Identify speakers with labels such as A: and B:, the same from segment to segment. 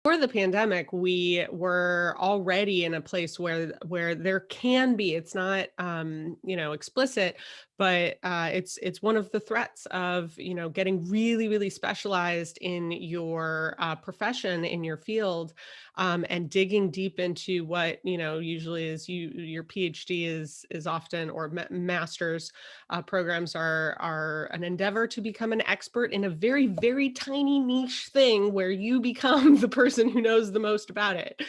A: Before the pandemic, we were already in a place where there can be, it's not explicit, but it's one of the threats of getting really really specialized in your profession, in your field, and digging deep into what usually is your PhD is often, or master's programs are an endeavor to become an expert in a very very tiny niche thing where you become the person who knows the most about it.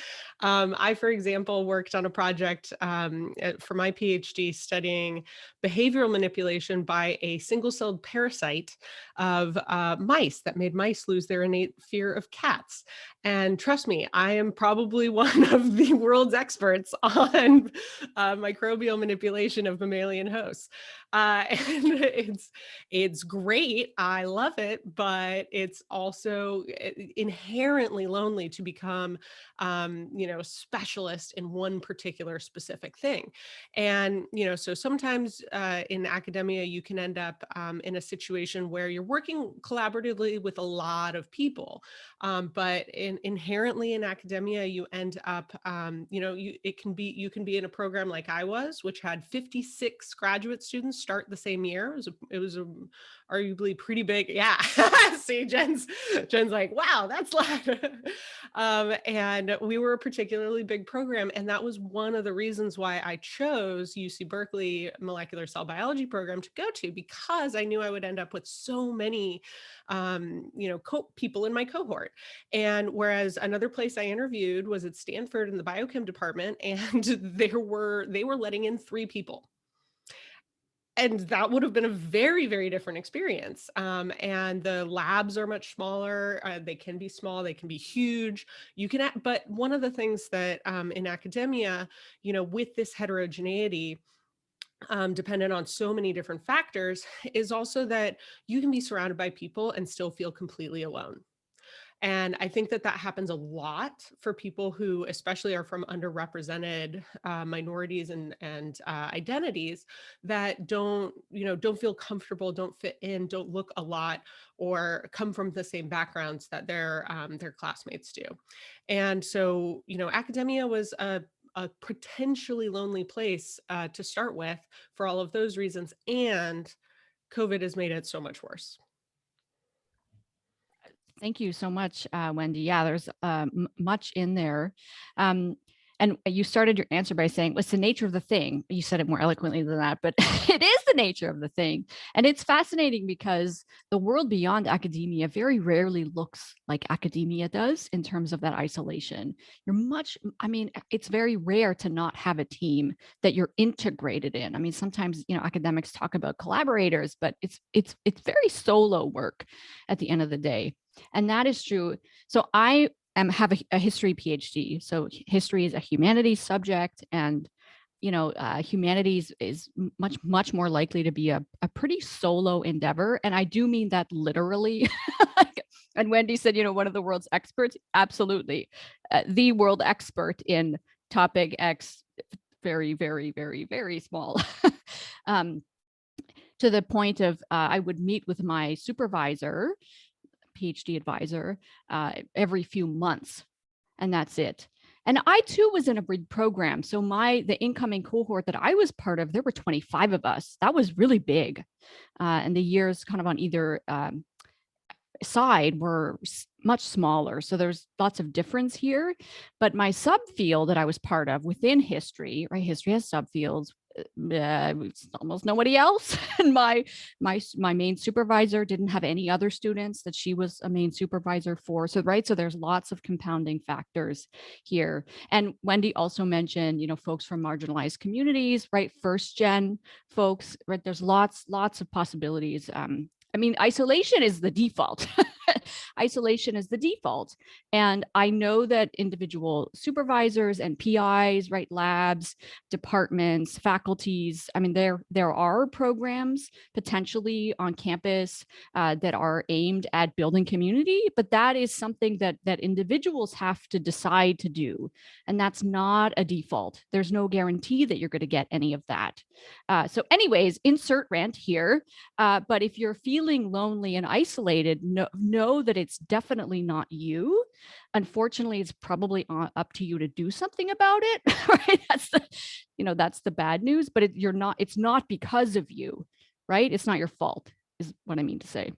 A: I, for example, worked on a project for my PhD studying behavioral manipulation by a single-celled parasite of mice that made mice lose their innate fear of cats. And trust me, I am probably one of the world's experts on microbial manipulation of mammalian hosts. And it's great. I love it, but it's also inherently lonely to become, specialist in one particular specific thing. And, so sometimes in academia, you can end up in a situation where you're working collaboratively with a lot of people. But inherently in academia, you end up, you can be in a program like I was, which had 56 graduate students start the same year. It was arguably pretty big. Yeah. See, Jen's like, wow, that's a lot. And we were a particularly big program. And that was one of the reasons why I chose UC Berkeley molecular cell biology program to go to, because I knew I would end up with so many, people in my cohort. And whereas another place I interviewed was at Stanford in the biochem department, and they were letting in 3 people. And that would have been a very, very different experience. And the labs are much smaller. They can be small, they can be huge. But one of the things that in academia, with this heterogeneity, dependent on so many different factors, is also that you can be surrounded by people and still feel completely alone. And I think that that happens a lot for people who especially are from underrepresented minorities and identities that don't feel comfortable, don't fit in, don't look a lot, or come from the same backgrounds that their classmates do. And so, academia was a potentially lonely place to start with for all of those reasons. And COVID has made it so much worse.
B: Thank you so much, Wendy. Yeah, there's much in there. And you started your answer by saying, what's the nature of the thing? You said it more eloquently than that, but it is the nature of the thing. And it's fascinating because the world beyond academia very rarely looks like academia does in terms of that isolation. It's very rare to not have a team that you're integrated in. I mean, sometimes, academics talk about collaborators, but it's very solo work at the end of the day. And that is true. So I have a history PhD. So history is a humanities subject, and humanities is much more likely to be a pretty solo endeavor. And I do mean that literally. And Wendy said, one of the world's experts. Absolutely, the world expert in topic X. Very, very, very, very small. To the point of I would meet with my supervisor, PhD advisor, every few months, and that's it. And I too was in a big program. So the incoming cohort that I was part of, there were 25 of us. That was really big. And the years kind of on either side were much smaller. So there's lots of difference here. But my subfield that I was part of within history, right? History has subfields. Almost nobody else. And my main supervisor didn't have any other students that she was a main supervisor for. So there's lots of compounding factors here. And Wendy also mentioned, folks from marginalized communities, right? First gen folks, right? There's lots of possibilities. Isolation is the default. Isolation is the default. And I know that individual supervisors and PIs, right, labs, departments, faculties, there are programs potentially on campus that are aimed at building community, but that is something that individuals have to decide to do. And that's not a default. There's no guarantee that you're going to get any of that. So anyways, insert rant here. But if you're feeling lonely and isolated, know that it's definitely not you. Unfortunately, it's probably up to you to do something about it, right? That's the bad news, but it's not because of you, right? It's not your fault, is what I mean to say.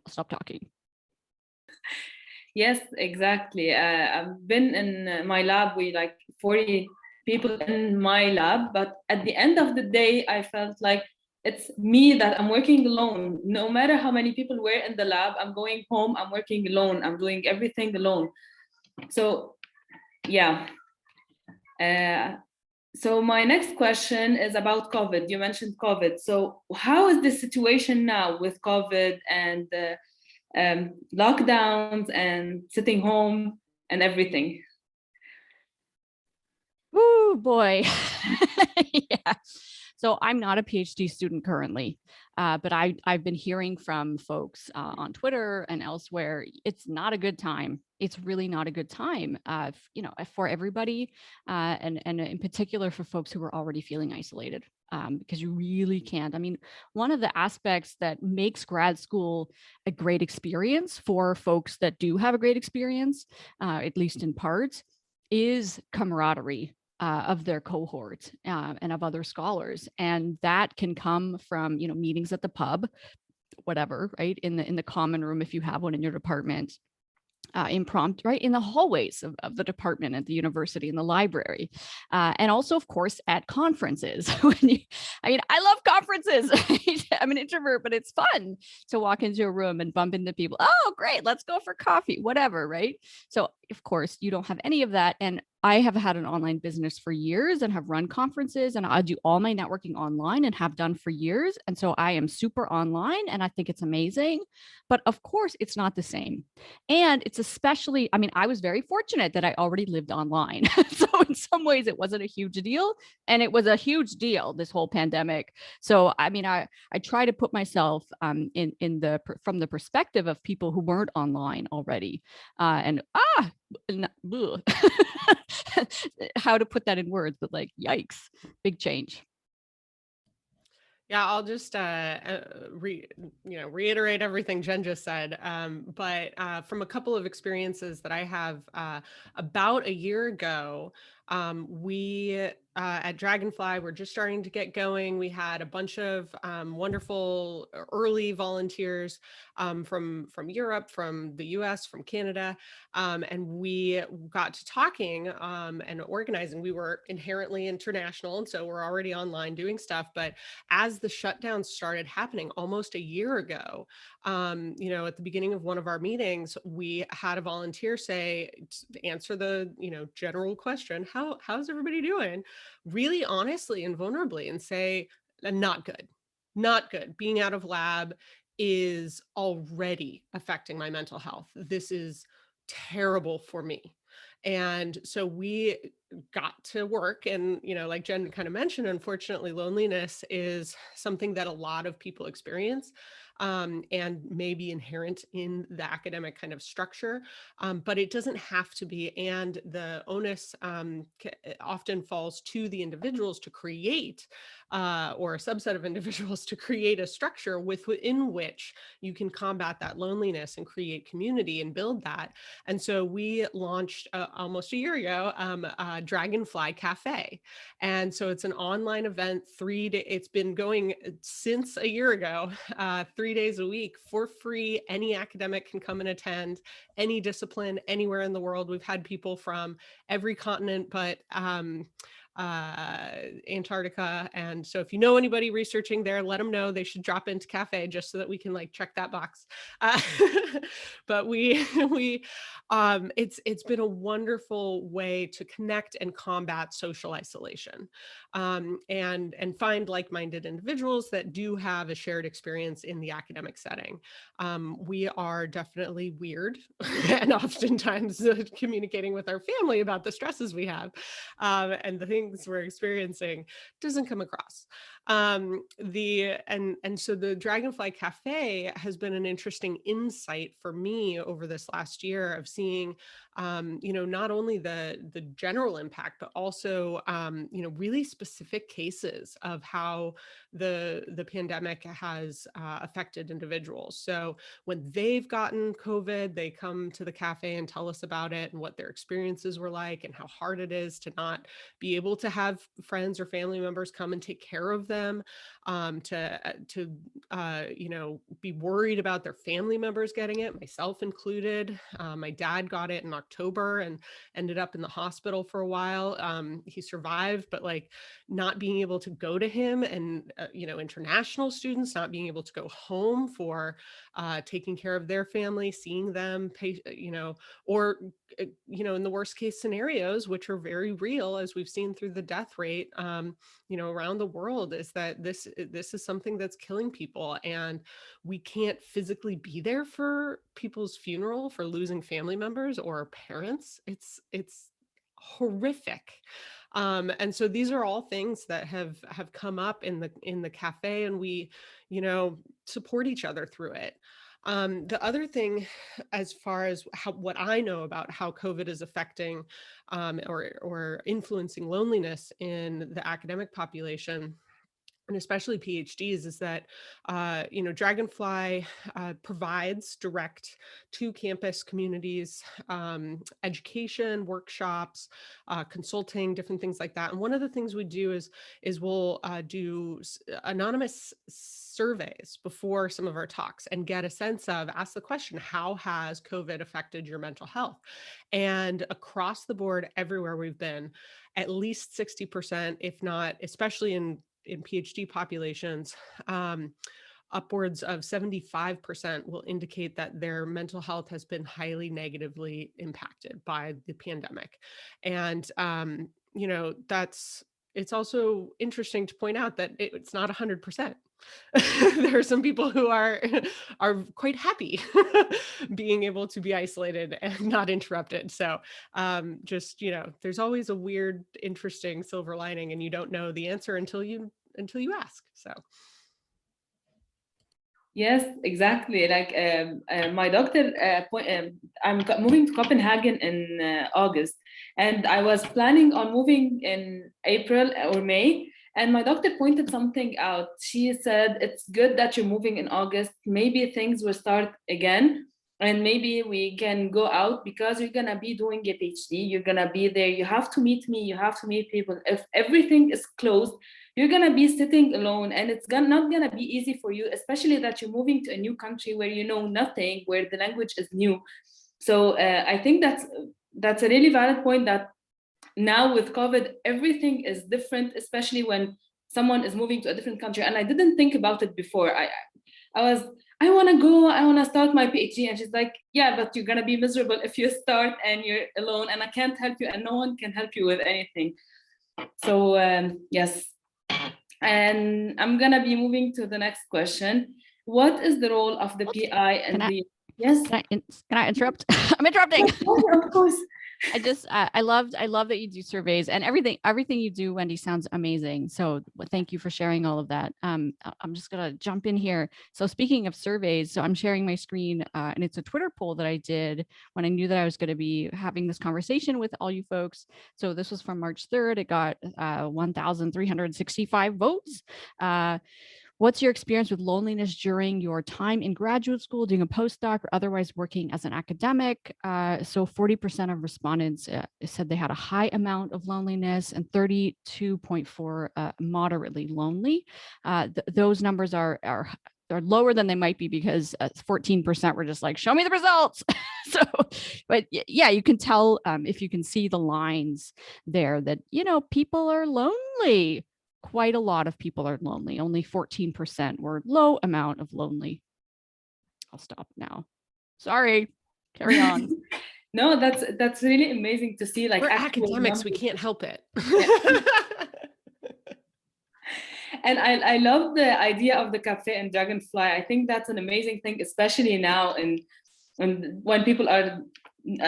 B: I'll stop talking.
C: Yes, exactly. I've been in my lab, we like 40 people in my lab, but at the end of the day, I felt like it's me that I'm working alone. No matter how many people were in the lab, I'm going home, I'm working alone, I'm doing everything alone. So, yeah. So my next question is about COVID. You mentioned COVID. So how is the situation now with COVID and lockdowns and sitting home and everything?
B: Oh boy. Yeah. So I'm not a PhD student currently, but I've been hearing from folks on Twitter and elsewhere. It's not a good time. It's really not a good time, for everybody, and in particular for folks who are already feeling isolated, because you really can't. I mean, one of the aspects that makes grad school a great experience for folks that do have a great experience, at least in part, is camaraderie of their cohort and of other scholars, and that can come from meetings at the pub, whatever, right, in the common room if you have one in your department, impromptu, right, in the hallways of the department at the university, in the library, and also, of course, at conferences. I love conferences. I'm an introvert, but it's fun to walk into a room and bump into people. Oh, great, let's go for coffee, whatever, right? So, of course, you don't have any of that. And I have had an online business for years and have run conferences, and I do all my networking online and have done for years. And so I am super online and I think it's amazing. But of course, it's not the same. And it's especially, I mean, I was very fortunate that I already lived online. So in some ways, it wasn't a huge deal. And it was a huge deal, this whole pandemic. So, I mean, I try to put myself from the perspective of people who weren't online already. How to put that in words, but like, yikes, big change.
A: Yeah, I'll just reiterate everything Jen just said. But from a couple of experiences that I have, about a year ago, we at Dragonfly were just starting to get going. We had a bunch of wonderful early volunteers from Europe, from the U.S., from Canada, and we got to talking and organizing. We were inherently international, and so we're already online doing stuff, but as the shutdown started happening almost a year ago, at the beginning of one of our meetings, we had a volunteer say, to answer the, general question, how's everybody doing? Really honestly and vulnerably, and say, not good, not good. Being out of lab is already affecting my mental health. This is terrible for me. And so we got to work, and like Jen kind of mentioned, unfortunately loneliness is something that a lot of people experience, and may be inherent in the academic kind of structure, but it doesn't have to be. And the onus often falls to the individuals to create, or a subset of individuals to create a structure within which you can combat that loneliness and create community and build that. And so we launched almost a year ago, Dragonfly Cafe. And so it's an online event, 3 days. It's been going since a year ago, 3 days a week for free. Any academic can come and attend, any discipline, anywhere in the world. We've had people from every continent, but Antarctica. And so if you know anybody researching there, let them know they should drop into Cafe, just so that we can like check that box. But it's been a wonderful way to connect and combat social isolation, and find like-minded individuals that do have a shared experience in the academic setting. We are definitely weird and oftentimes communicating with our family about the stresses we have, and the things we're experiencing doesn't come across. And so the Dragonfly Cafe has been an interesting insight for me over this last year of seeing not only the general impact, but also, really specific cases of how the pandemic has affected individuals. So when they've gotten COVID, they come to the cafe and tell us about it and what their experiences were like and how hard it is to not be able to have friends or family members come and take care of them, be worried about their family members getting it, myself included. My dad got it in October and ended up in the hospital for a while. He survived, but like not being able to go to him, and international students not being able to go home for taking care of their family, seeing them, or in the worst case scenarios, which are very real, as we've seen through the death rate, around the world, is that this is something that's killing people, and we can't physically be there for people's funeral, for losing family members or parents. It's horrific. And so these are all things that have come up in the cafe, and we, support each other through it. The other thing, as far as what I know about how COVID is affecting or influencing loneliness in the academic population, and especially PhDs, is that, Dragonfly provides direct to campus communities education, workshops, consulting, different things like that. And one of the things we do is we'll do anonymous surveys before some of our talks and get a sense of, ask the question, how has COVID affected your mental health? And across the board, everywhere we've been, at least 60%, if not, especially in PhD populations, upwards of 75% will indicate that their mental health has been highly negatively impacted by the pandemic. And, it's also interesting to point out that it's not 100%. There are some people who are quite happy being able to be isolated and not interrupted. So there's always a weird, interesting silver lining, and you don't know the answer until you ask. So
C: Yes, exactly. Like my doctor, I'm moving to Copenhagen in August, and I was planning on moving in April or May. And my doctor pointed something out. She said, it's good that you're moving in August. Maybe things will start again, and maybe we can go out, because you're gonna be doing a PhD. You're gonna be there. You have to meet me. You have to meet people. If everything is closed, you're gonna be sitting alone, and it's not gonna be easy for you, especially that you're moving to a new country where you know nothing, where the language is new. So I think that's a really valid point, that now with COVID, everything is different, especially when someone is moving to a different country. And I didn't think about it before. I want to go, I want to start my PhD. And she's like, yeah, but you're going to be miserable if you start and you're alone, and I can't help you, and no one can help you with anything. So yes. And I'm going to be moving to the next question. What is the role of the PI and yes?
B: Can I interrupt? I'm interrupting.
C: Of course.
B: I love that you do surveys, and everything you do, Wendy, sounds amazing. So thank you for sharing all of that. I'm just gonna jump in here. So speaking of surveys, so I'm sharing my screen, and it's a Twitter poll that I did when I knew that I was going to be having this conversation with all you folks. So this was from March 3rd. It got 1,365 votes. What's your experience with loneliness during your time in graduate school, doing a postdoc, or otherwise working as an academic? So 40% of respondents said they had a high amount of loneliness, and 32.4 moderately lonely. Those numbers are lower than they might be, because 14% were just like, show me the results. So, but yeah, you can tell if you can see the lines there that, people are lonely. Quite a lot of people are lonely. Only 14% were low amount of lonely. I'll stop now. Sorry, carry on.
C: No, that's really amazing to see. Like,
A: we're academics, we can't help it.
C: And I love the idea of the cafe and Dragonfly. I think that's an amazing thing, especially now and when people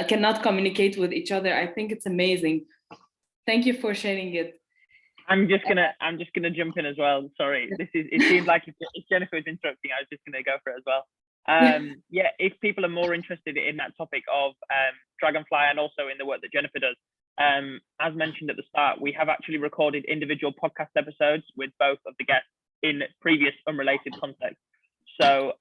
C: cannot communicate with each other. I think it's amazing. Thank you for sharing it.
D: I'm just gonna jump in as well. Sorry, it seems like if Jennifer was interrupting, I was just gonna go for it as well. Yeah, if people are more interested in that topic of Dragonfly and also in the work that Jennifer does, as mentioned at the start, we have actually recorded individual podcast episodes with both of the guests in previous unrelated contexts. So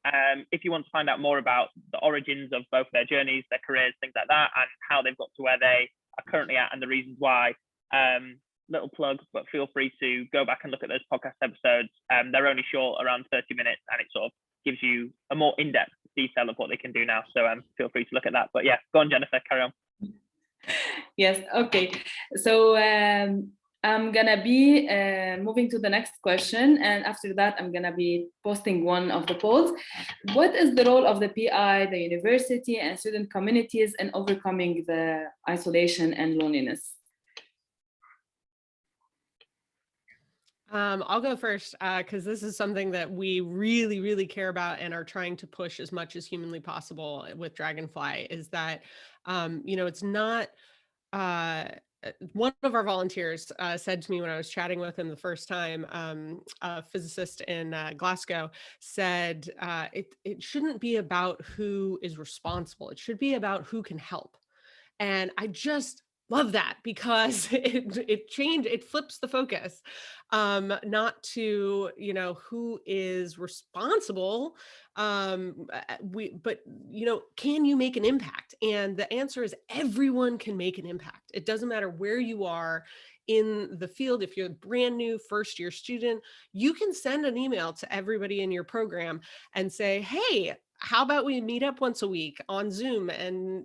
D: if you want to find out more about the origins of both their journeys, their careers, things like that, and how they've got to where they are currently at and the reasons why, little plug, but feel free to go back and look at those podcast episodes. They're only short, around 30 minutes, and it sort of gives you a more in-depth detail of what they can do now. So feel free to look at that. But yeah, go on, Jennifer, carry on.
C: Yes, okay. So I'm gonna be moving to the next question, and after that I'm gonna be posting one of the polls. What is the role of the PI, the university, and student communities in overcoming the isolation and loneliness?
A: I'll go first because this is something that we really, really care about and are trying to push as much as humanly possible with Dragonfly. Is that it's not. One of our volunteers said to me when I was chatting with him the first time, a physicist in Glasgow said, it shouldn't be about who is responsible. It should be about who can help. And I just love that because it flips the focus, not to, who is responsible, but can you make an impact? And the answer is everyone can make an impact. It doesn't matter where you are in the field. If you're a brand new first year student, you can send an email to everybody in your program and say, hey, how about we meet up once a week on Zoom and,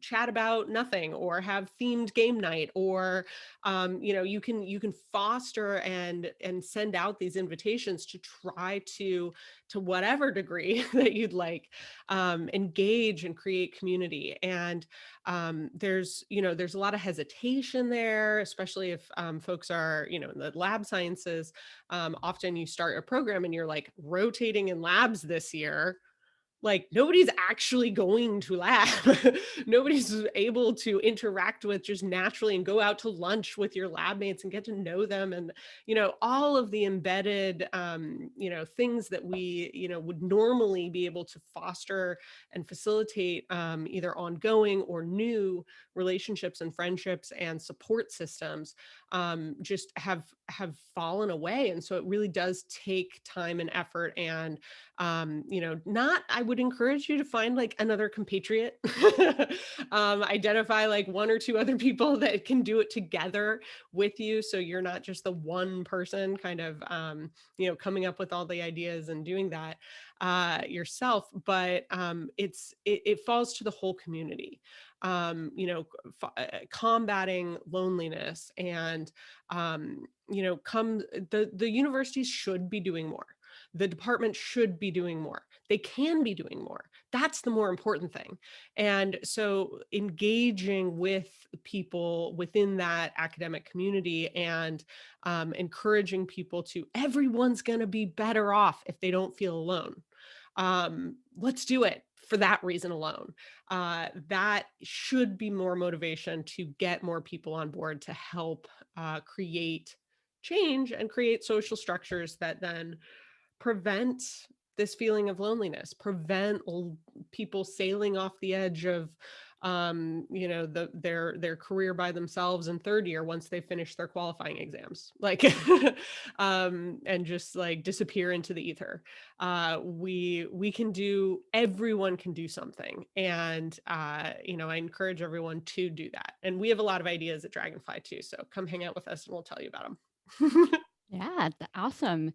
A: chat about nothing, or have themed game night, or, you can foster and send out these invitations to try to whatever degree that you'd like, engage and create community. And there's a lot of hesitation there, especially if folks are, in the lab sciences. Often you start a program and you're like rotating in labs this year. Like nobody's actually going to lab. Nobody's able to interact with just naturally and go out to lunch with your lab mates and get to know them. And, all of the embedded, things that we, would normally be able to foster and facilitate either ongoing or new relationships and friendships and support systems just have fallen away. And so it really does take time and effort. And I would encourage you to find like another compatriot, identify like one or two other people that can do it together with you. So you're not just the one person kind of, coming up with all the ideas and doing that yourself, but it falls to the whole community. Combating loneliness and, the universities should be doing more. The department should be doing more. They can be doing more. That's the more important thing. And so engaging with people within that academic community and encouraging people to, everyone's going to be better off if they don't feel alone. Let's do it for that reason alone. That should be more motivation to get more people on board to help create change and create social structures that then prevent this feeling of loneliness, prevent people sailing off the edge of, their career by themselves in third year once they finish their qualifying exams, like, and just like disappear into the ether. Everyone can do something. And, I encourage everyone to do that. And we have a lot of ideas at Dragonfly too. So come hang out with us and we'll tell you about them.
B: Yeah, awesome.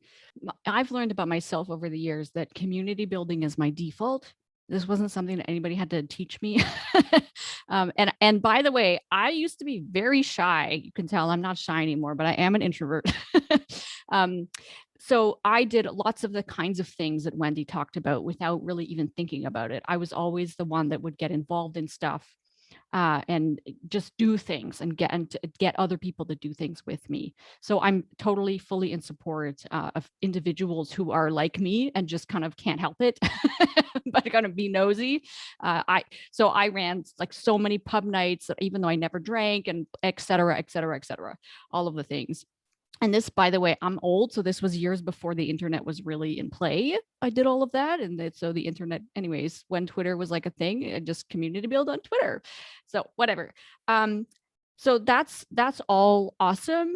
B: I've learned about myself over the years that community building is my default. This wasn't something that anybody had to teach me. And by the way, I used to be very shy. You can tell I'm not shy anymore, but I am an introvert. So I did lots of the kinds of things that Wendy talked about without really even thinking about it. I was always the one that would get involved in stuff and just do things and get other people to do things with me. So I'm totally fully in support of individuals who are like me and just kind of can't help it, but kind of be nosy. So I ran like so many pub nights, even though I never drank, and et cetera, all of the things. And this, by the way, I'm old, so this was years before the internet was really in play. I did all of that. And so the internet, anyways, when Twitter was like a thing, I just community build on Twitter. So whatever. So that's all awesome.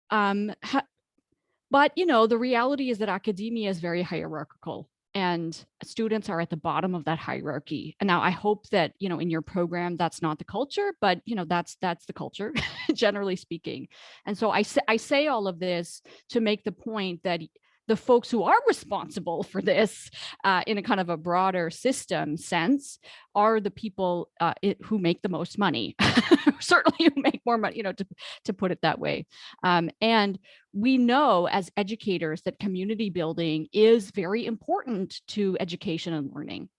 B: But, you know, the reality is that academia is very hierarchical, and students are at the bottom of that hierarchy. And now I hope that, you know, in your program, that's not the culture, but, you know, that's the culture, generally speaking. And so I say all of this to make the point that the folks who are responsible for this in a kind of a broader system sense are the people who make the most money, certainly who make more money, you know, to put it that way. And we know as educators that community building is very important to education and learning.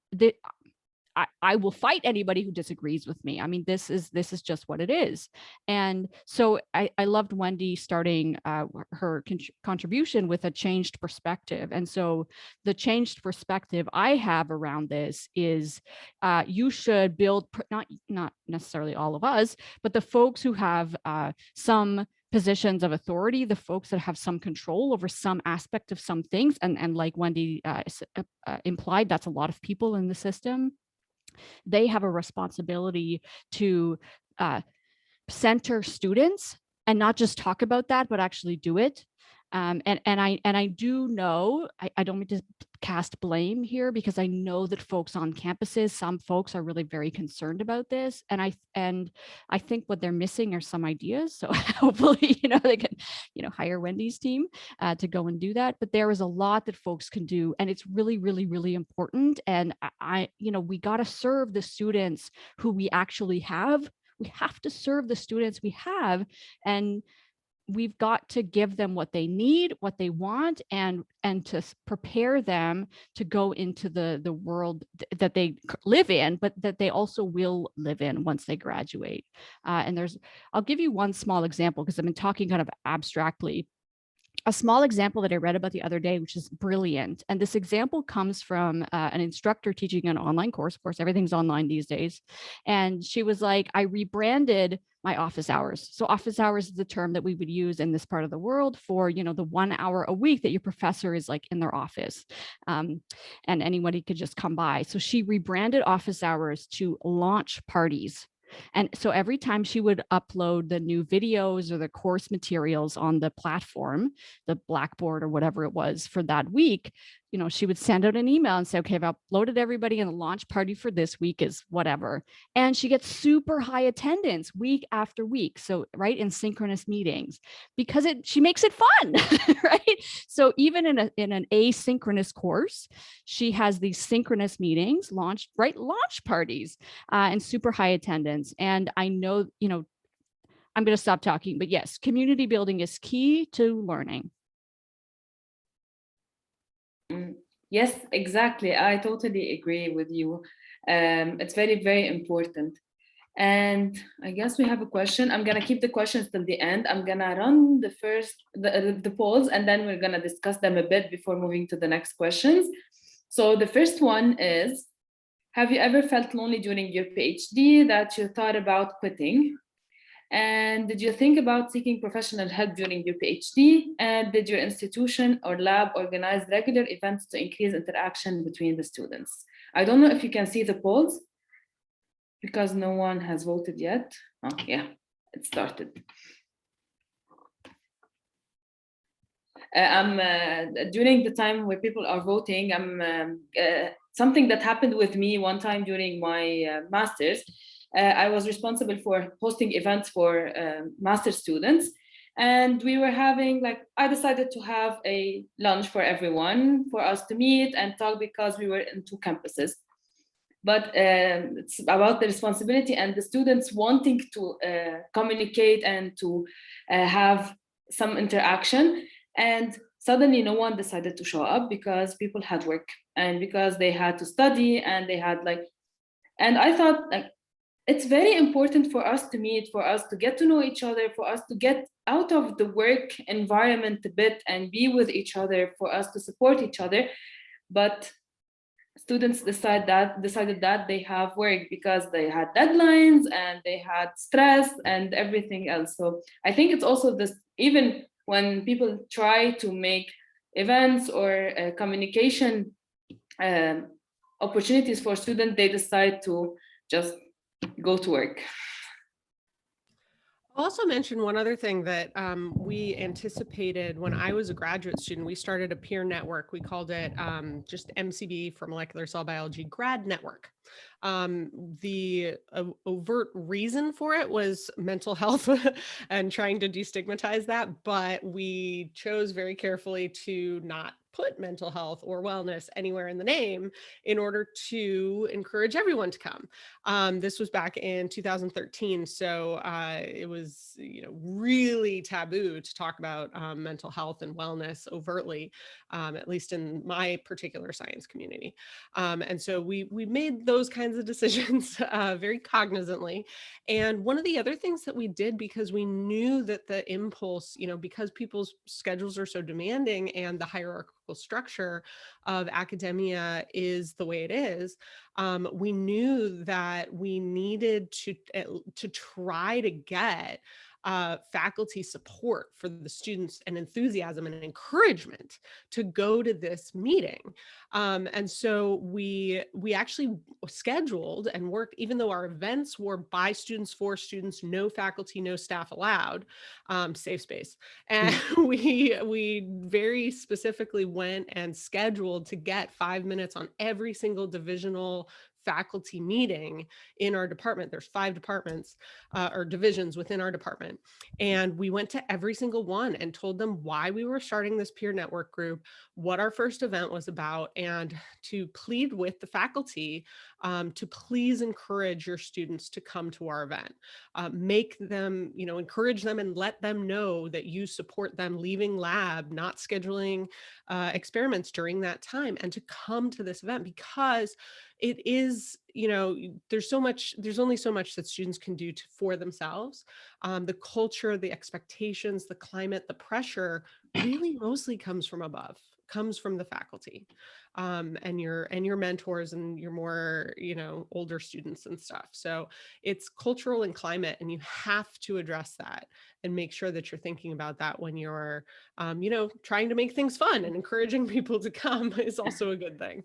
B: I will fight anybody who disagrees with me. I mean, this is just what it is. And so I loved Wendy starting her contribution with a changed perspective. And so the changed perspective I have around this is you should build, not necessarily all of us, but the folks who have some positions of authority, the folks that have some control over some aspect of some things. And like Wendy implied, that's a lot of people in the system. They have a responsibility to center students and not just talk about that, but actually do it. And I do know, I don't mean to cast blame here, because I know that folks on campuses, some folks are really very concerned about this. And I think what they're missing are some ideas. So hopefully, you know, they can, you know, hire Wendy's team to go and do that. But there is a lot that folks can do, and it's really, really, really important. And you know, we got to serve the students who we actually have. We have to serve the students we have, and we've got to give them what they need, what they want, and to prepare them to go into the world that they live in, but that they also will live in once they graduate. And I'll give you one small example, because I've been talking kind of abstractly. A small example that I read about the other day, which is brilliant. And this example comes from an instructor teaching an online course. Of course, everything's online these days. And she was like, I rebranded my office hours. So office hours is the term that we would use in this part of the world for, you know, the 1 hour a week that your professor is like in their office, and anybody could just come by. So she rebranded office hours to launch parties. And so every time she would upload the new videos or the course materials on the platform, the Blackboard or whatever it was for that week, you know, she would send out an email and say, okay, I've uploaded everybody, and the launch party for this week is whatever. And she gets super high attendance week after week. So, right, in synchronous meetings, because she makes it fun, right? So even in an asynchronous course, she has these synchronous meetings, launch parties, and super high attendance. And I know, you know, I'm going to stop talking, but yes, community building is key to learning.
C: Yes, exactly. I totally agree with you. It's very, very important. And I guess we have a question. I'm gonna keep the questions till the end. I'm gonna run the polls, and then we're gonna discuss them a bit before moving to the next questions. So the first one is, have you ever felt lonely during your PhD that you thought about quitting? And did you think about seeking professional help during your PhD? And did your institution or lab organize regular events to increase interaction between the students? I don't know if you can see the polls, because no one has voted yet. Oh, yeah, it started. During the time where people are voting, something that happened with me one time during my master's. I was responsible for hosting events for master's students, and we were having, like, I decided to have a lunch for everyone, for us to meet and talk, because we were in 2 campuses. But it's about the responsibility and the students wanting to communicate and to have some interaction. And suddenly no one decided to show up, because people had work and because they had to study, and they had and I thought, like, it's very important for us to meet, for us to get to know each other, for us to get out of the work environment a bit and be with each other, for us to support each other. But students decided that they have work because they had deadlines and they had stress and everything else. So I think it's also this, even when people try to make events or communication opportunities for students, they decide to just go to work.
A: I'll also mention one other thing that we anticipated when I was a graduate student. We started a peer network. We called it just MCB for Molecular Cell Biology Grad Network. The overt reason for it was mental health and trying to destigmatize that, but we chose very carefully to not put mental health or wellness anywhere in the name in order to encourage everyone to come. This was back in 2013, so it was, really taboo to talk about mental health and wellness overtly, at least in my particular science community. And so we made those kinds of decisions very cognizantly. And one of the other things that we did, because we knew that the impulse, because people's schedules are so demanding and the hierarchical structure of academia is the way it is, we knew that we needed to try to get faculty support for the students and enthusiasm and encouragement to go to this meeting. And so we actually scheduled and worked, even though our events were by students, for students, no faculty, no staff allowed, safe space. And we very specifically went and scheduled to get 5 minutes on every single divisional faculty meeting in our department. There's 5 departments or divisions within our department. And we went to every single one and told them why we were starting this peer network group, what our first event was about, and to plead with the faculty to please encourage your students to come to our event. Make them, encourage them and let them know that you support them leaving lab, not scheduling experiments during that time, and to come to this event, because it is, there's only so much that students can do for themselves. The culture, the expectations, the climate, the pressure really mostly comes from above, comes from the faculty and your mentors and your more, older students and stuff. So it's cultural and climate, and you have to address that and make sure that you're thinking about that when you're, trying to make things fun, and encouraging people to come is also a good thing.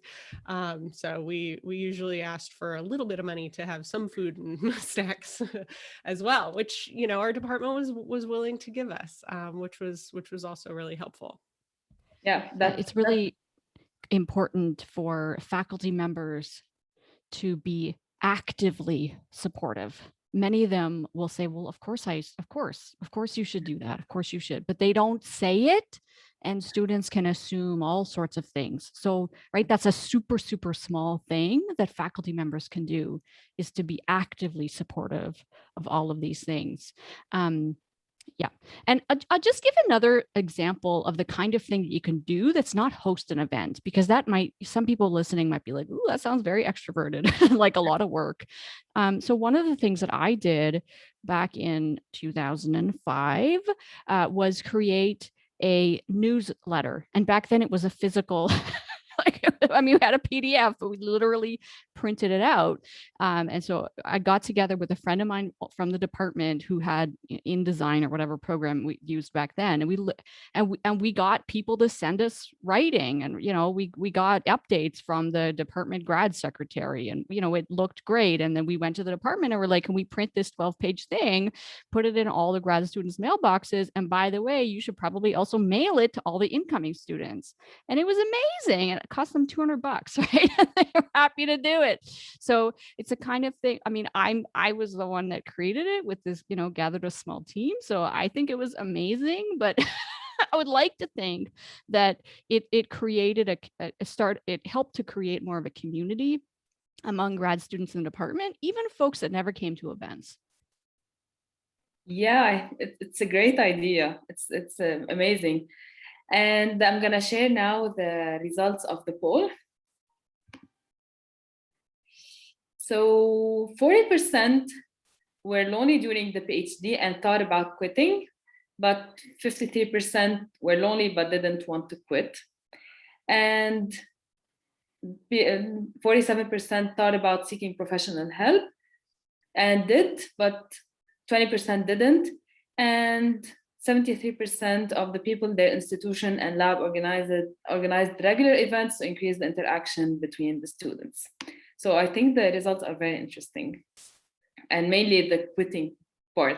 A: So we usually asked for a little bit of money to have some food and snacks as well, which, our department was willing to give us, which was also really helpful.
C: Yeah,
B: it's really important for faculty members to be actively supportive. Many of them will say, well, of course you should do that. Of course you should, but they don't say it. And students can assume all sorts of things. So, right, that's a super, super small thing that faculty members can do, is to be actively supportive of all of these things. Yeah. And I'll just give another example of the kind of thing that you can do that's not host an event, because some people listening might be like, ooh, that sounds very extroverted, like a lot of work. So one of the things that I did back in 2005 was create a newsletter. And back then it was a physical we had a PDF, but we literally printed it out. And so I got together with a friend of mine from the department who had InDesign or whatever program we used back then. And we got people to send us writing, and, we got updates from the department grad secretary, and, it looked great. And then we went to the department and we're like, can we print this 12-page thing, put it in all the grad students' mailboxes? And by the way, you should probably also mail it to all the incoming students. And it was amazing. And it cost them $200, right? They were happy to do it. So it's a kind of thing. I mean, I was the one that created it with this, gathered a small team. So I think it was amazing, but I would like to think that it created it helped to create more of a community among grad students in the department, even folks that never came to events.
C: Yeah, it's a great idea. It's amazing. And I'm going to share now the results of the poll. So 40% were lonely during the PhD and thought about quitting, but 53% were lonely but didn't want to quit. And 47% thought about seeking professional help and did, but 20% didn't. And 73% of the people in their institution and lab organized regular events to increase the interaction between the students. So I think the results are very interesting, and mainly the quitting part.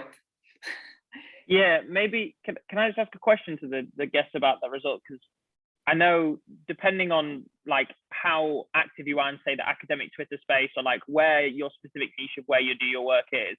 D: Yeah, maybe can I just ask a question to the guests about that result? Because I know depending on like how active you are in, say, the academic Twitter space, or like where your specific niche of where you do your work is,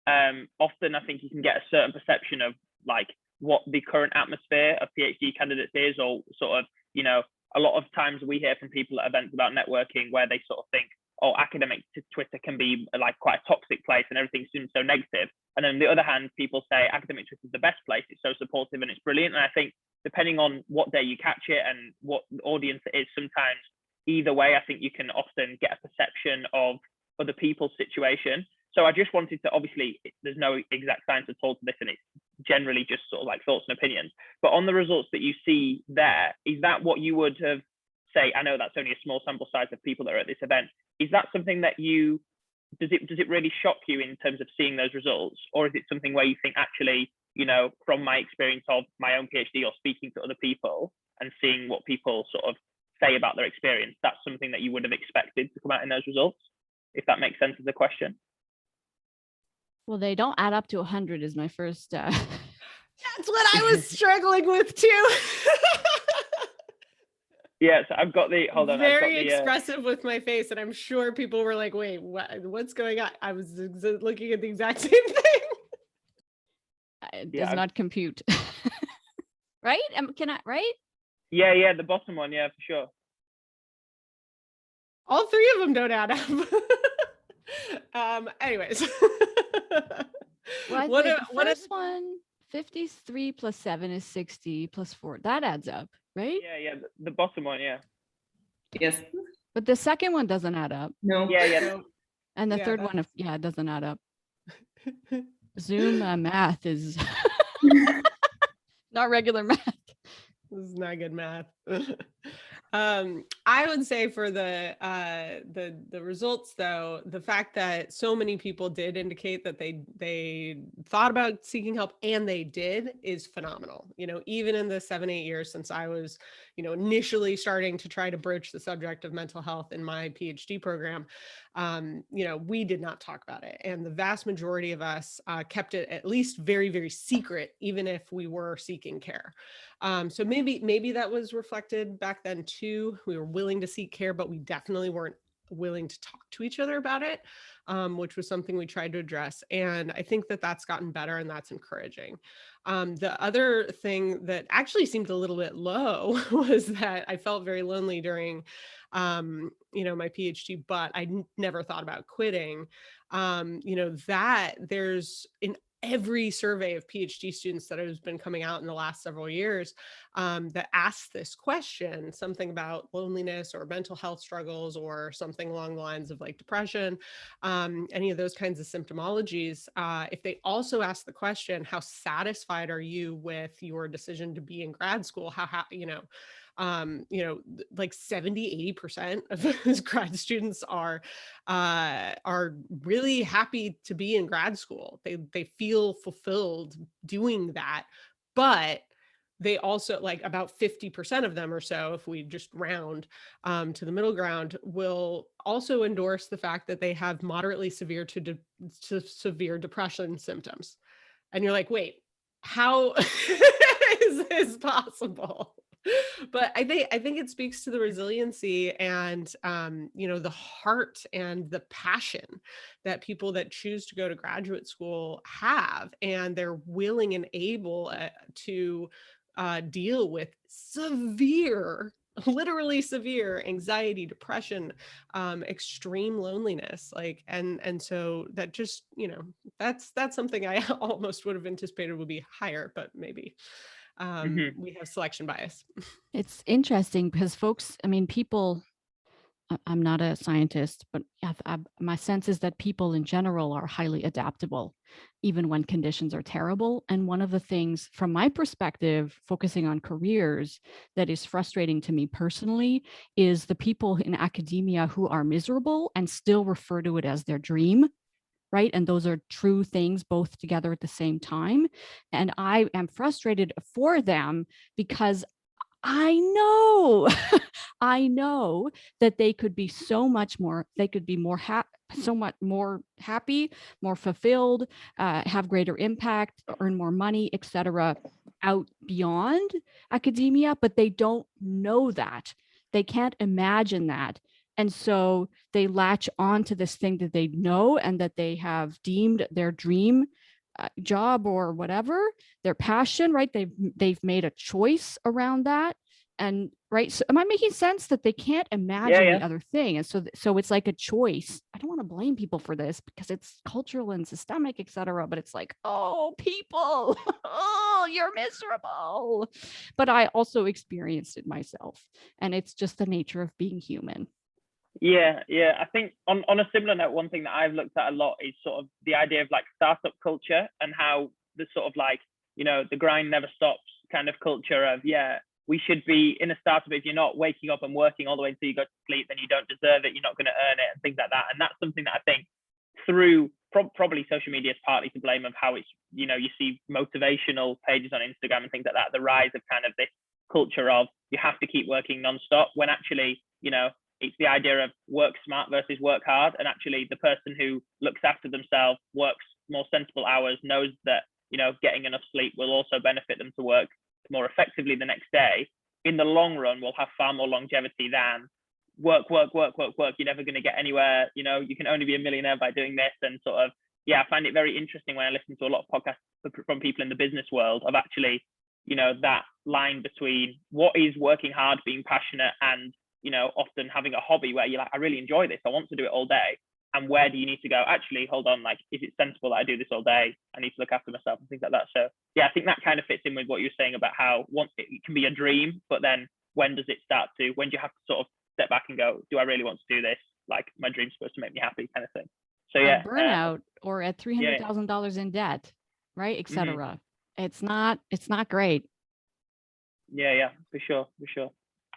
D: often I think you can get a certain perception of like what the current atmosphere of PhD candidates is, or sort of, you know, a lot of times we hear from people at events about networking where they sort of think, oh, academic Twitter can be like quite a toxic place and everything seems so negative. And then on the other hand, people say academic Twitter is the best place. It's so supportive and it's brilliant. And I think depending on what day you catch it and what the audience it is, sometimes either way, I think you can often get a perception of other people's situation. So I just wanted to, obviously, there's no exact science at all to this, and it's generally just sort of like thoughts and opinions. But on the results that you see there, is that what you would have, say, I know that's only a small sample size of people that are at this event, is that something that you, does it really shock you in terms of seeing those results? Or is it something where you think, actually, you know, from my experience of my own PhD or speaking to other people and seeing what people sort of say about their experience, that's something that you would have expected to come out in those results, if that makes sense as a question?
B: Well, they don't add up to 100 is my first.
A: That's what I was struggling with too.
D: Yeah, so I've got the, hold on.
A: Very
D: I've got
A: expressive with my face, and I'm sure people were like, wait, what's going on? I was looking at the exact same thing.
B: It does not compute. Right? Can I, right?
D: Yeah, the bottom one, yeah, for sure.
A: All three of them don't add up. Anyways.
B: Well, the first one, 53 plus 7 is 60 plus 4. That adds up, right?
D: Yeah, the bottom one, yeah.
C: Yes.
B: But the second one doesn't add up.
C: No.
D: Yeah.
B: And the third one, it doesn't add up. Zoom math is not regular math.
A: This is not good math. I would say for the results, though, the fact that so many people did indicate that they thought about seeking help, and they did, is phenomenal. You know, even in the 7-8 years since I was, you know, initially starting to try to broach the subject of mental health in my PhD program, you know, we did not talk about it, and the vast majority of us kept it at least very, very secret, even if we were seeking care. So maybe that was reflected back then too. We were willing to seek care, but we definitely weren't willing to talk to each other about it, which was something we tried to address. And I think that that's gotten better, and that's encouraging. The other thing that actually seemed a little bit low was that I felt very lonely during, you know, my PhD, but I never thought about quitting. You know, that there's in every survey of PhD students that has been coming out in the last several years that asks this question, something about loneliness or mental health struggles or something along the lines of like depression, any of those kinds of symptomologies. If they also ask the question, how satisfied are you with your decision to be in grad school? How you know, like 70-80% of those grad students are really happy to be in grad school. They feel fulfilled doing that, but they also, like about 50% of them or so, if we just round to the middle ground, will also endorse the fact that they have moderately severe to severe depression symptoms. And you're like, wait, how is this possible? But I think it speaks to the resiliency and, you know, the heart and the passion that people that choose to go to graduate school have, and they're willing and able to deal with severe, literally severe anxiety, depression, extreme loneliness, like, and so that just, you know, that's something I almost would have anticipated would be higher, but maybe we have selection bias.
B: It's interesting because folks, I mean, people, I'm not a scientist, but my sense is that people in general are highly adaptable, even when conditions are terrible. And one of the things, from my perspective, focusing on careers, that is frustrating to me personally is the people in academia who are miserable and still refer to it as their dream. right? And those are true things both together at the same time. And I am frustrated for them because I know, I know that they could be so much more, they could be more so much more happy, more fulfilled, have greater impact, earn more money, etc., out beyond academia, but they don't know that. They can't imagine that. And so they latch on to this thing that they know and that they have deemed their dream job or whatever, their passion, right? They've made a choice around that. And right, so am I making sense that they can't imagine the other thing? And so it's like a choice. I don't want to blame people for this because it's cultural and systemic, etc. But it's like, oh, people, oh, you're miserable. But I also experienced it myself, and it's just the nature of being human.
D: Yeah. I think on a similar note, one thing that I've looked at a lot is sort of the idea of like startup culture and how the sort of like, you know, the grind never stops kind of culture of, we should be in a startup. If you're not waking up and working all the way until you go to sleep, then you don't deserve it. You're not going to earn it and things like that. And that's something that I think through probably social media is partly to blame of how it's, you know, you see motivational pages on Instagram and things like that, the rise of kind of this culture of you have to keep working nonstop, when actually, you know, it's the idea of work smart versus work hard. And actually the person who looks after themselves, works more sensible hours, knows that, you know, getting enough sleep will also benefit them to work more effectively the next day, in the long run will have far more longevity than work. You're never going to get anywhere. You know, you can only be a millionaire by doing this. And sort of, I find it very interesting when I listen to a lot of podcasts from people in the business world of actually, you know, that line between what is working hard, being passionate, and, you know, often having a hobby where you're like, I really enjoy this, I want to do it all day. And where do you need to go? Actually, hold on, like, is it sensible that I do this all day? I need to look after myself and things like that. So I think that kind of fits in with what you're saying about how once it can be a dream, but then when does it start to, when do you have to sort of step back and go, do I really want to do this? Like, my dream's supposed to make me happy, kind of thing. So
B: burnout or at $300,000 in debt, right, etc. It's not great.
D: For sure.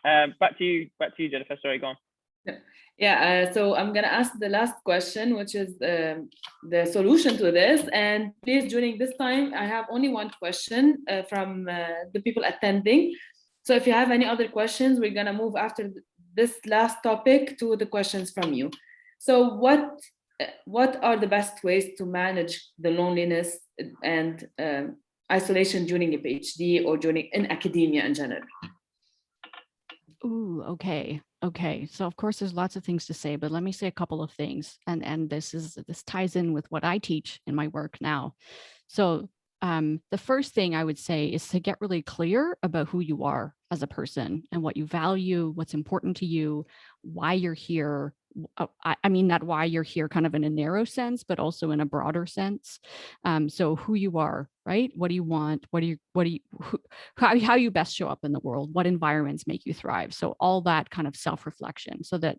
D: Back to you, Jennifer. Sorry, go on.
C: So I'm gonna ask the last question, which is the solution to this. And please, during this time, I have only one question from the people attending. So if you have any other questions, we're gonna move after this last topic to the questions from you. So what are the best ways to manage the loneliness and isolation during a PhD or in academia in general?
B: Ooh, okay. So of course there's lots of things to say, but let me say a couple of things. And this ties in with what I teach in my work now. So the first thing I would say is to get really clear about who you are as a person and what you value, what's important to you, why you're here. I mean that why you're here kind of in a narrow sense, but also in a broader sense. So who you are, right? What do you want? How you best show up in the world? What environments make you thrive? So all that kind of self-reflection, so that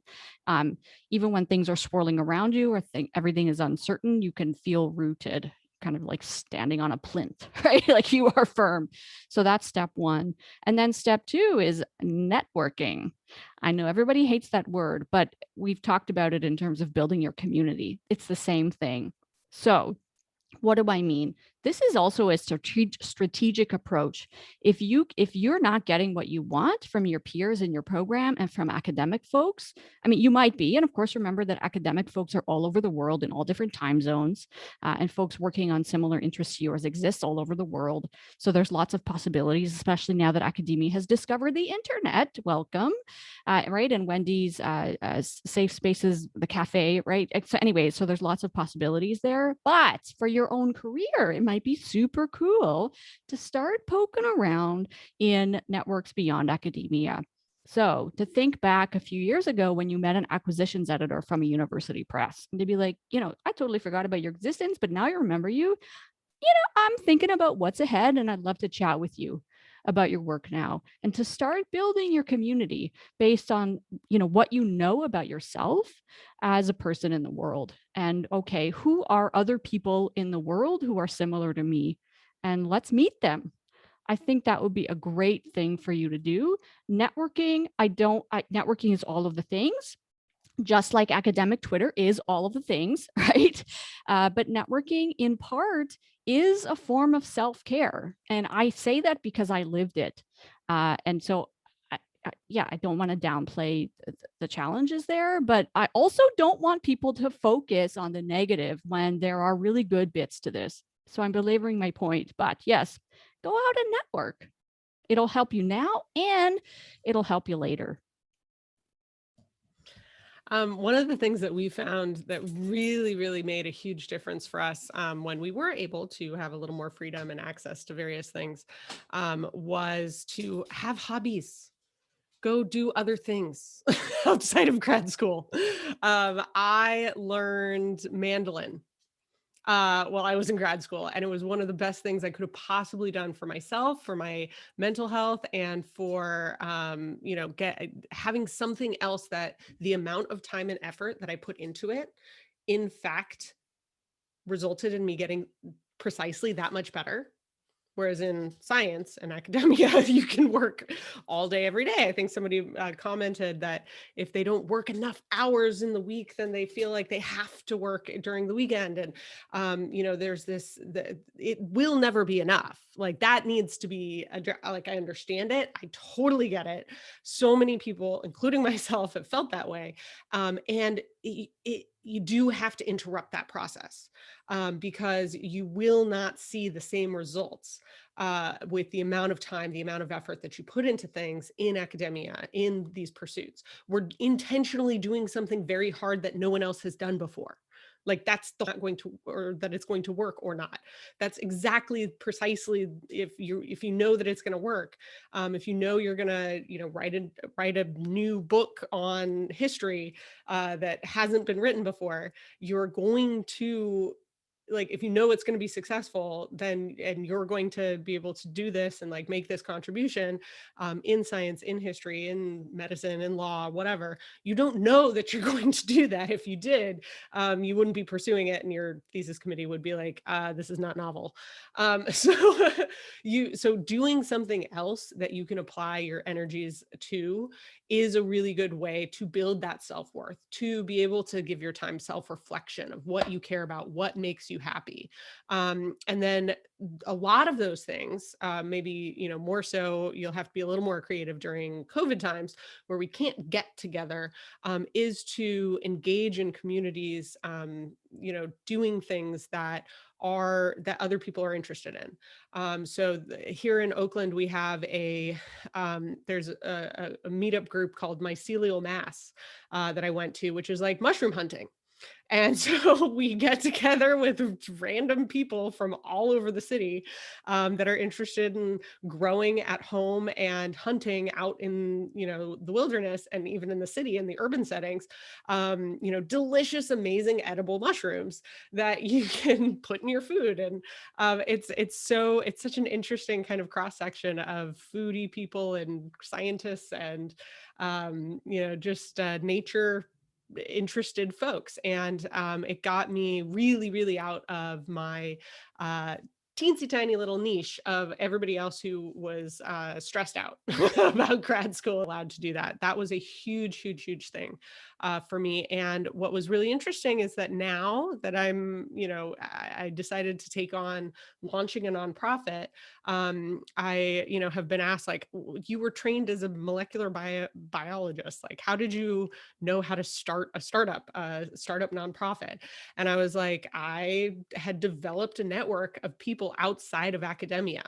B: even when things are swirling around you or everything is uncertain, you can feel rooted, kind of like standing on a plinth, right? Like you are firm. So that's step one. And then step two is networking. I know everybody hates that word, but we've talked about it in terms of building your community. It's the same thing. So what do I mean? This is also a strategic approach. If you're not getting what you want from your peers in your program and from academic folks, I mean, you might be, and of course, remember that academic folks are all over the world in all different time zones, and folks working on similar interests to yours exist all over the world. So there's lots of possibilities, especially now that academia has discovered the internet. Welcome, right? And Wendy's Safe Spaces, the cafe, right? So anyway, so there's lots of possibilities there. But for your own career, it might be super cool to start poking around in networks beyond academia. So to think back a few years ago when you met an acquisitions editor from a university press, and to be like, you know, I totally forgot about your existence, but now I remember you. You know, I'm thinking about what's ahead and I'd love to chat with you about your work now, and to start building your community based on, you know, what you know about yourself as a person in the world. And okay, who are other people in the world who are similar to me? And let's meet them. I think that would be a great thing for you to do. Networking, networking is all of the things. just like academic Twitter is all of the things, right? But networking in part is a form of self-care. And I say that because I lived it. And so, I don't want to downplay the challenges there, but I also don't want people to focus on the negative when there are really good bits to this. So I'm belaboring my point, but yes, go out and network. It'll help you now and it'll help you later.
A: One of the things that we found that really, really made a huge difference for us when we were able to have a little more freedom and access to various things was to have hobbies. Go do other things outside of grad school. I learned mandolin while I was in grad school. And it was one of the best things I could have possibly done for myself, for my mental health, and for, having something else that the amount of time and effort that I put into it, in fact, resulted in me getting precisely that much better. Whereas in science and academia, you can work all day, every day. I think somebody commented that if they don't work enough hours in the week, then they feel like they have to work during the weekend. And, there's this, it will never be enough. Like that needs to be, like, I understand it. I totally get it. So many people, including myself, have felt that way. And you do have to interrupt that process because you will not see the same results with the amount of time, the amount of effort that you put into things in academia, in these pursuits. We're intentionally doing something very hard that no one else has done before. Like that's not going to, or that it's going to work or not. That's exactly precisely if you know that it's going to work. If you know you're going to write a new book on history that hasn't been written before, you're going to, like, if you know it's going to be successful, then, and you're going to be able to do this and like make this contribution in science, in history, in medicine, in law, whatever. You don't know that you're going to do that. If you did, you wouldn't be pursuing it, and your thesis committee would be like, this is not novel. So doing something else that you can apply your energies to is a really good way to build that self-worth, to be able to give your time self-reflection of what you care about, what makes you happy. And then a lot of those things, maybe, more so, you'll have to be a little more creative during COVID times where we can't get together, is to engage in communities, doing things that other people are interested in. So here in Oakland, we have there's a meetup group called Mycelial Mass that I went to, which is like mushroom hunting. And so we get together with random people from all over the city that are interested in growing at home and hunting out in, the wilderness, and even in the city, in the urban settings, delicious, amazing, edible mushrooms that you can put in your food. And it's such an interesting kind of cross section of foodie people and scientists and, just nature interested folks. And it got me really, really out of my teensy tiny little niche of everybody else who was stressed out about grad school, allowed to do that. That was a huge, huge, huge thing for me. And what was really interesting is that now that I'm, I decided to take on launching a nonprofit, I, have been asked, like, you were trained as a molecular biologist. Like, how did you know how to start a startup nonprofit? And I was like, I had developed a network of people outside of academia.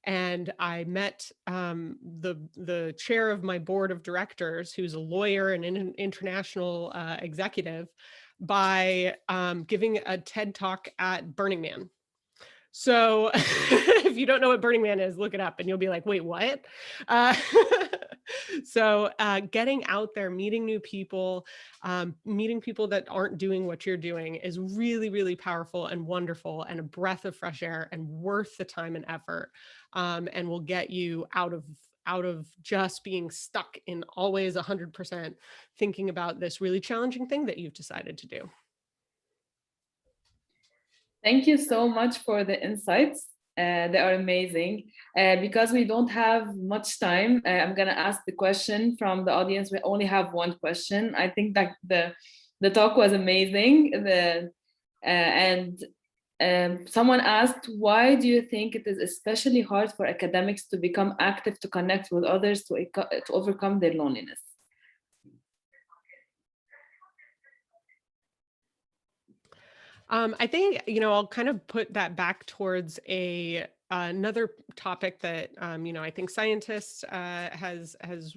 A: And I met the chair of my board of directors, who's a lawyer and an international executive, by giving a TED talk at Burning Man. So if you don't know what Burning Man is, look it up and you'll be like, wait, what? So getting out there, meeting new people, meeting people that aren't doing what you're doing is really, really powerful and wonderful, and a breath of fresh air and worth the time and effort, and will get you out of just being stuck in always 100% thinking about this really challenging thing that you've decided to do.
C: Thank you so much for the insights. They are amazing. Because we don't have much time, I'm gonna ask the question from the audience. We only have one question. I think that the talk was amazing. Someone asked, why do you think it is especially hard for academics to become active, to connect with others, to overcome their loneliness?
A: I think, I'll kind of put that back towards another topic that, I think Scientistt has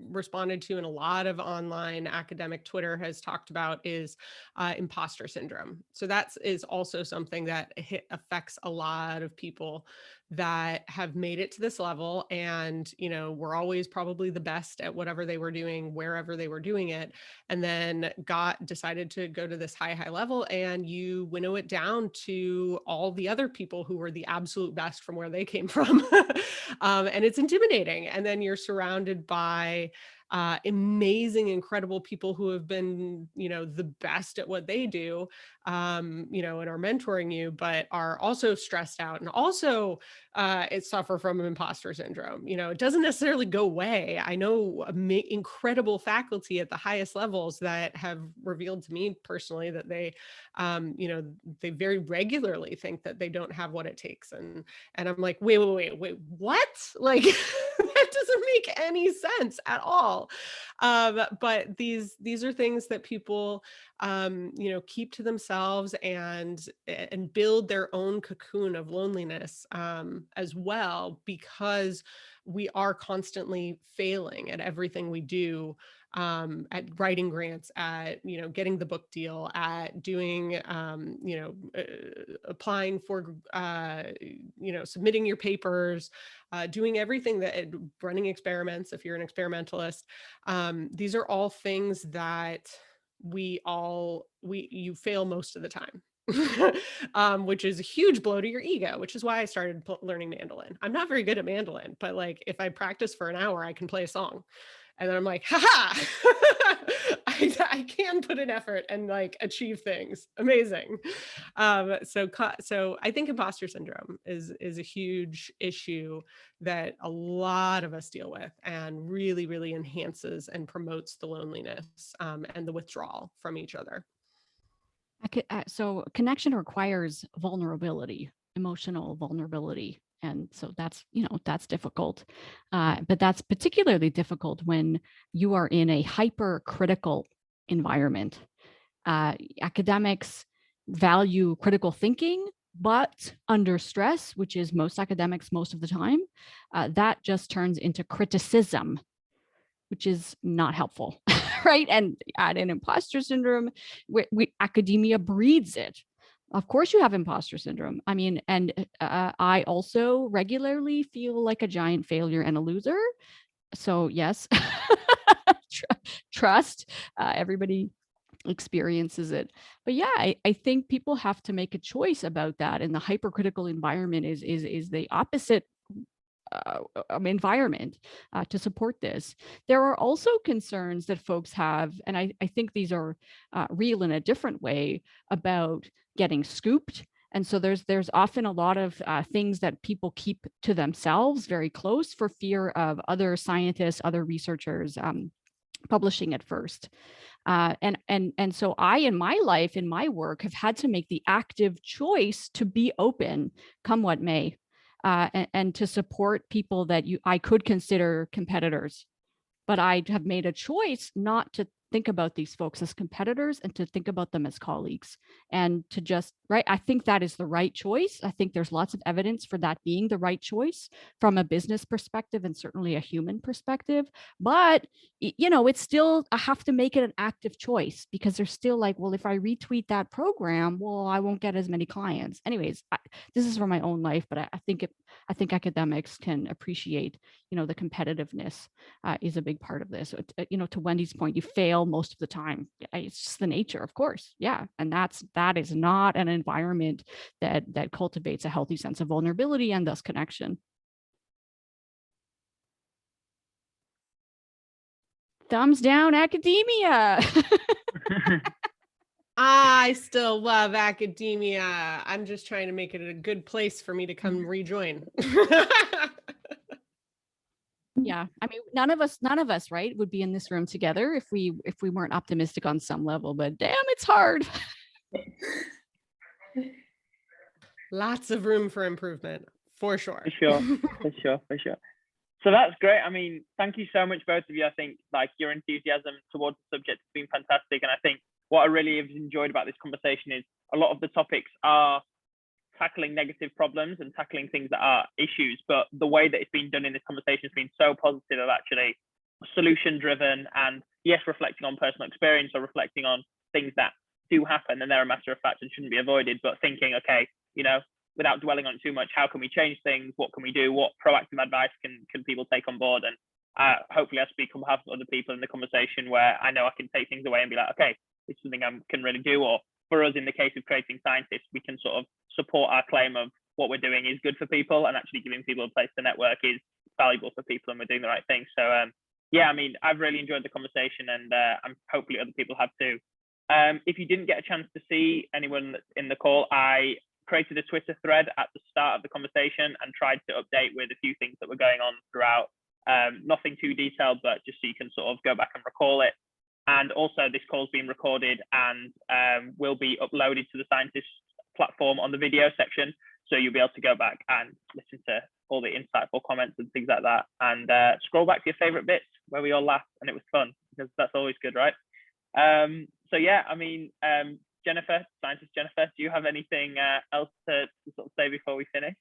A: responded to, and a lot of online academic Twitter has talked about, is imposter syndrome. So that is also something that affects a lot of people that have made it to this level, and, were always probably the best at whatever they were doing, wherever they were doing it, and then decided to go to this high level, and you winnow it down to all the other people who were the absolute best from where they came from. And it's intimidating. And then you're surrounded by amazing, incredible people who have been, the best at what they do, and are mentoring you, but are also stressed out, and also suffer from imposter syndrome. It doesn't necessarily go away. I know incredible faculty at the highest levels that have revealed to me personally that they, they very regularly think that they don't have what it takes. And I'm like, wait, what? Like, that doesn't make any sense at all. But these are things that people, keep to themselves, and build their own cocoon of loneliness, as well, because we are constantly failing at everything we do, at writing grants, at, getting the book deal, at doing, applying for, submitting your papers, doing everything running experiments, if you're an experimentalist. These are all things that you fail most of the time. Which is a huge blow to your ego, which is why I started learning mandolin. I'm not very good at mandolin, but like, if I practice for an hour, I can play a song. And then I'm like, haha, I can put in effort and like achieve things. Amazing. So I think imposter syndrome is a huge issue that a lot of us deal with, and really, really enhances and promotes the loneliness, and the withdrawal from each other.
B: So connection requires vulnerability, emotional vulnerability. And so that's difficult. But that's particularly difficult when you are in a hypercritical environment. Academics value critical thinking, but under stress, which is most academics most of the time, that just turns into criticism, which is not helpful, right? And add in imposter syndrome, academia breeds it. Of course you have imposter syndrome. I mean, and I also regularly feel like a giant failure and a loser. So yes, trust, everybody experiences it. But yeah, I think people have to make a choice about that. And the hypercritical environment is the opposite environment to support this. There are also concerns that folks have, and I think these are real in a different way, about getting scooped. And so there's often a lot of things that people keep to themselves very close, for fear of other scientists, other researchers publishing it first. And so I, in my life, in my work, have had to make the active choice to be open, come what may. And to support people that I could consider competitors. But I have made a choice not to think about these folks as competitors, and to think about them as colleagues, and to just, right, I think that is the right choice. I think there's lots of evidence for that being the right choice from a business perspective, and certainly a human perspective. But, it's still, I have to make it an active choice, because they're still like, well, if I retweet that program, well, I won't get as many clients. Anyways, this is from my own life, but I think academics can appreciate, the competitiveness is a big part of this. To Wendy's point, you fail most of the time. It's just the nature, of course. Yeah. And that is not an environment that cultivates a healthy sense of vulnerability and thus connection. Thumbs down, academia.
A: I still love academia. I'm just trying to make it a good place for me to come rejoin.
B: Yeah, I mean, none of us, right, would be in this room together if we weren't optimistic on some level. But damn, it's hard.
A: Lots of room for improvement, for sure.
D: For sure, for sure, for sure. So that's great. I mean, thank you so much, both of you. I think like your enthusiasm towards the subject has been fantastic. And I think what I really have enjoyed about this conversation is a lot of the topics are tackling negative problems and tackling things that are issues. But the way that it's been done in this conversation has been so positive of actually solution driven and yes, reflecting on personal experience or reflecting on things that do happen and they're a matter of fact and shouldn't be avoided, but thinking, okay, you know, without dwelling on it too much, how can we change things? What can we do? What proactive advice can people take on board? And hopefully I speak on behalf of other people in the conversation where I know I can take things away and be like, okay, it's something I can really do. Or for us in the case of creating Scientistt, we can sort of support our claim of what we're doing is good for people and actually giving people a place to network is valuable for people and we're doing the right thing. So yeah, I mean, I've really enjoyed the conversation and I'm hopefully other people have too. If you didn't get a chance to see anyone that's in the call, I created a Twitter thread at the start of the conversation and tried to update with a few things that were going on throughout. Nothing too detailed, but just so you can sort of go back and recall it. And also this call's been recorded and will be uploaded to the Scientistt platform on the video section. So you'll be able to go back and listen to all the insightful comments and things like that. And scroll back to your favorite bits where we all laughed and it was fun, because that's always good, right? So yeah, I mean, Jennifer, Scientistt Jennifer, do you have anything else to sort of say before we finish?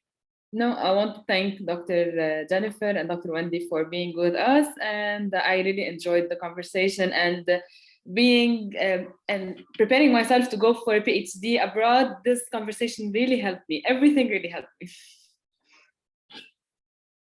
C: No, I want to thank Dr. Jennifer and Dr. Wendy for being with us, and I really enjoyed the conversation and being and preparing myself to go for a PhD abroad. This conversation really helped me. Everything really helped me.